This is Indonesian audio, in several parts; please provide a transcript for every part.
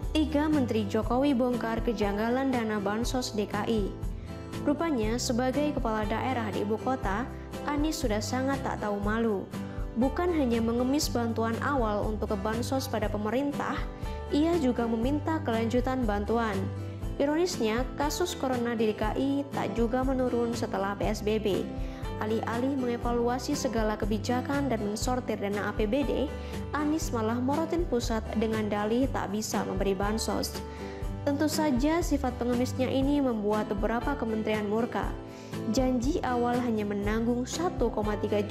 Tiga Menteri Jokowi bongkar kejanggalan dana Bansos DKI. Rupanya sebagai kepala daerah di ibu kota, Anies sudah sangat tak tahu malu. Bukan hanya mengemis bantuan awal untuk ke Bansos pada pemerintah, ia juga meminta kelanjutan bantuan. Ironisnya, kasus corona di DKI tak juga menurun setelah PSBB. Alih-alih mengevaluasi segala kebijakan dan mensortir dana APBD, Anies malah morotin pusat dengan dalih tak bisa memberi bansos. Tentu saja sifat pengemisnya ini membuat beberapa kementerian murka. Janji awal hanya menanggung 1,3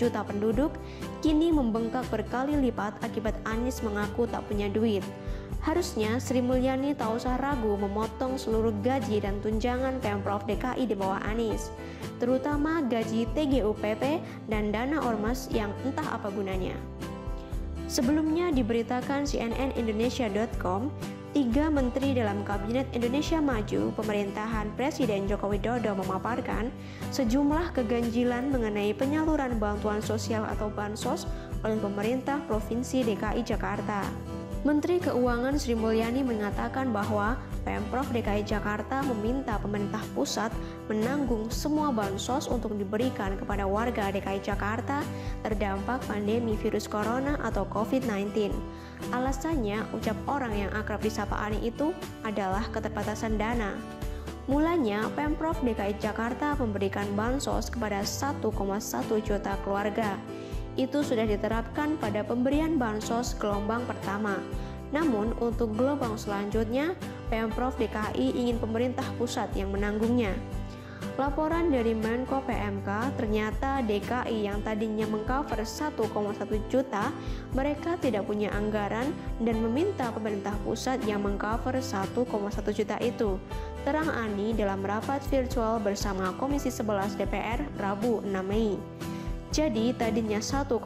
juta penduduk, kini membengkak berkali lipat akibat Anies mengaku tak punya duit. Harusnya Sri Mulyani tak usah ragu memotong seluruh gaji dan tunjangan Pemprov DKI di bawah Anies, terutama gaji TGUPP dan dana ormas yang entah apa gunanya. Sebelumnya diberitakan cnnindonesia.com, tiga menteri dalam Kabinet Indonesia Maju pemerintahan Presiden Joko Widodo memaparkan sejumlah keganjilan mengenai penyaluran bantuan sosial atau bansos oleh pemerintah Provinsi DKI Jakarta. Menteri Keuangan Sri Mulyani mengatakan bahwa Pemprov DKI Jakarta meminta pemerintah pusat menanggung semua bansos untuk diberikan kepada warga DKI Jakarta terdampak pandemi virus corona atau COVID-19. Alasannya, ucap orang yang akrab disapa Ani itu adalah keterbatasan dana. Mulanya, Pemprov DKI Jakarta memberikan bansos kepada 1,1 juta keluarga. Itu sudah diterapkan pada pemberian bansos gelombang pertama. Namun, untuk gelombang selanjutnya, Pemprov DKI ingin pemerintah pusat yang menanggungnya. Laporan dari Menko PMK, ternyata DKI yang tadinya mengcover 1,1 juta, mereka tidak punya anggaran dan meminta pemerintah pusat yang mengcover 1,1 juta itu. Terang Ani dalam rapat virtual bersama Komisi 11 DPR Rabu 6 Mei. Jadi tadinya 1,1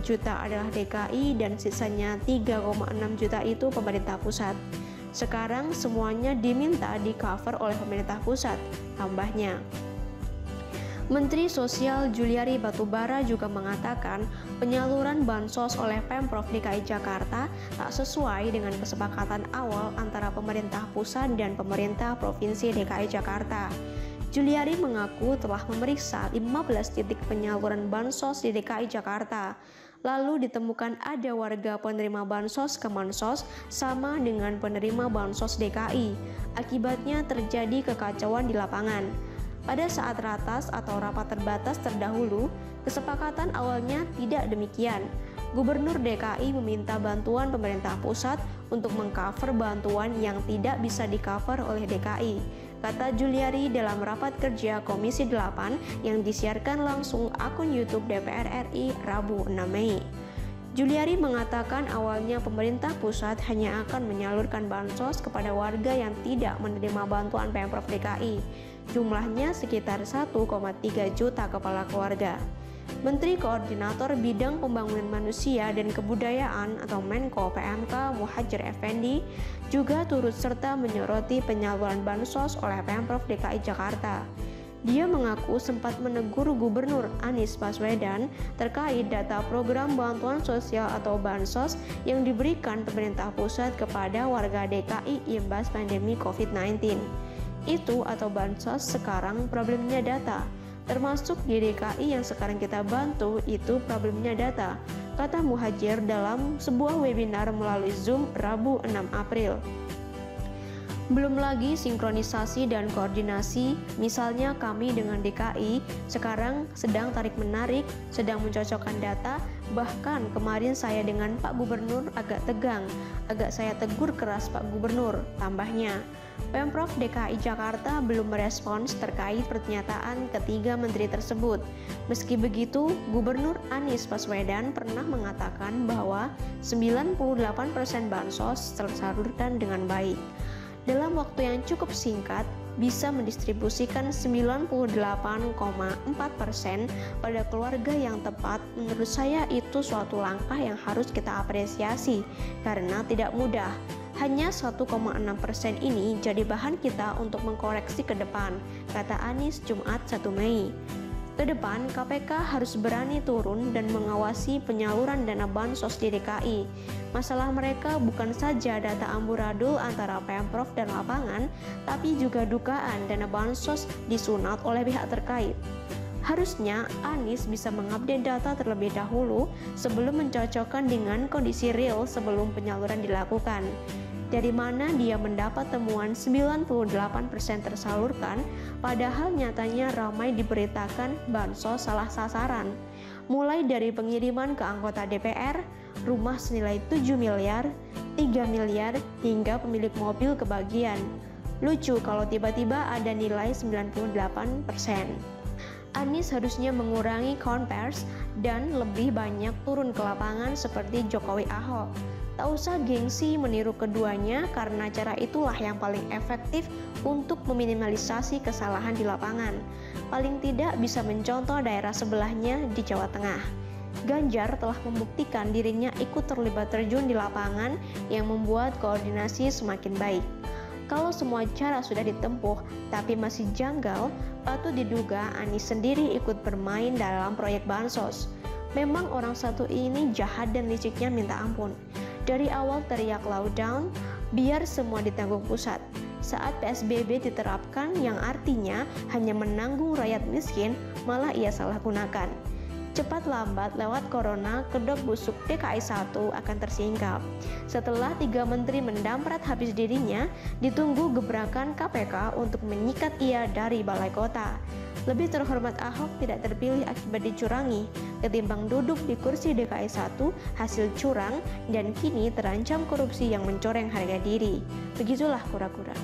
juta adalah DKI dan sisanya 3,6 juta itu pemerintah pusat. Sekarang semuanya diminta di-cover oleh pemerintah pusat, tambahnya. Menteri Sosial Juliari Batubara juga mengatakan penyaluran bansos oleh Pemprov DKI Jakarta tak sesuai dengan kesepakatan awal antara pemerintah pusat dan pemerintah Provinsi DKI Jakarta. Juliari mengaku telah memeriksa 15 titik penyaluran bansos di DKI Jakarta. Lalu ditemukan ada warga penerima bansos Kemensos sama dengan penerima bansos DKI. Akibatnya terjadi kekacauan di lapangan. Pada saat ratas atau rapat terbatas terdahulu, kesepakatan awalnya tidak demikian. Gubernur DKI meminta bantuan pemerintah pusat untuk mengcover bantuan yang tidak bisa di-cover oleh DKI, kata Juliari dalam rapat kerja Komisi 8 yang disiarkan langsung akun YouTube DPR RI Rabu 6 Mei. Juliari mengatakan awalnya pemerintah pusat hanya akan menyalurkan bansos kepada warga yang tidak menerima bantuan Pemprov DKI. Jumlahnya sekitar 1,3 juta kepala keluarga. Menteri Koordinator Bidang Pembangunan Manusia dan Kebudayaan atau Menko PMK Muhadjir Effendi juga turut serta menyoroti penyaluran bansos oleh Pemprov DKI Jakarta. Dia mengaku sempat menegur Gubernur Anies Baswedan terkait data program bantuan sosial atau bansos yang diberikan pemerintah pusat kepada warga DKI imbas pandemi COVID-19. Itu atau bansos sekarang problemnya data. Termasuk di DKI yang sekarang kita bantu itu problemnya data, kata Muhadjir dalam sebuah webinar melalui Zoom Rabu 6 April. Belum lagi sinkronisasi dan koordinasi, misalnya kami dengan DKI sekarang sedang tarik-menarik, sedang mencocokkan data, bahkan kemarin saya dengan Pak Gubernur agak tegang, agak saya tegur keras Pak Gubernur, tambahnya. Pemprov DKI Jakarta belum merespons terkait pernyataan ketiga menteri tersebut. Meski begitu, Gubernur Anies Baswedan pernah mengatakan bahwa 98% bansos tersalurkan dengan baik. Dalam waktu yang cukup singkat, bisa mendistribusikan 98,4% pada keluarga yang tepat. Menurut saya itu suatu langkah yang harus kita apresiasi karena tidak mudah. Hanya 1,6% ini jadi bahan kita untuk mengkoreksi ke depan, kata Anies Jumat 1 Mei. Kedepan, KPK harus berani turun dan mengawasi penyaluran dana bansos di DKI. Masalah mereka bukan saja data amburadul antara Pemprov dan lapangan, tapi juga dugaan dana bansos disunat oleh pihak terkait. Harusnya Anies bisa mengupdate data terlebih dahulu sebelum mencocokkan dengan kondisi real sebelum penyaluran dilakukan. Dari mana dia mendapat temuan 98% tersalurkan, padahal nyatanya ramai diberitakan bansos salah sasaran. Mulai dari pengiriman ke anggota DPR, rumah senilai 7 miliar, 3 miliar, hingga pemilik mobil kebagian. Lucu kalau tiba-tiba ada nilai 98%. Anies harusnya mengurangi konvers dan lebih banyak turun ke lapangan seperti Jokowi Ahok. Tak usah gengsi meniru keduanya karena cara itulah yang paling efektif untuk meminimalisasi kesalahan di lapangan. Paling tidak bisa mencontoh daerah sebelahnya di Jawa Tengah. Ganjar telah membuktikan dirinya ikut terlibat terjun di lapangan yang membuat koordinasi semakin baik. Kalau semua cara sudah ditempuh tapi masih janggal, patut diduga Anies sendiri ikut bermain dalam proyek bansos. Memang orang satu ini jahat dan liciknya minta ampun. Dari awal teriak lockdown, biar semua ditanggung pusat. Saat PSBB diterapkan yang artinya hanya menanggung rakyat miskin, malah ia salah gunakan. Cepat lambat lewat corona, kedok busuk DKI 1 akan tersingkap. Setelah 3 menteri mendamprat habis dirinya, ditunggu gebrakan KPK untuk menyikat ia dari balai kota. Lebih terhormat Ahok tidak terpilih akibat dicurangi, ketimbang duduk di kursi DKI 1 hasil curang dan kini terancam korupsi yang mencoreng harga diri. Begitulah kura-kura.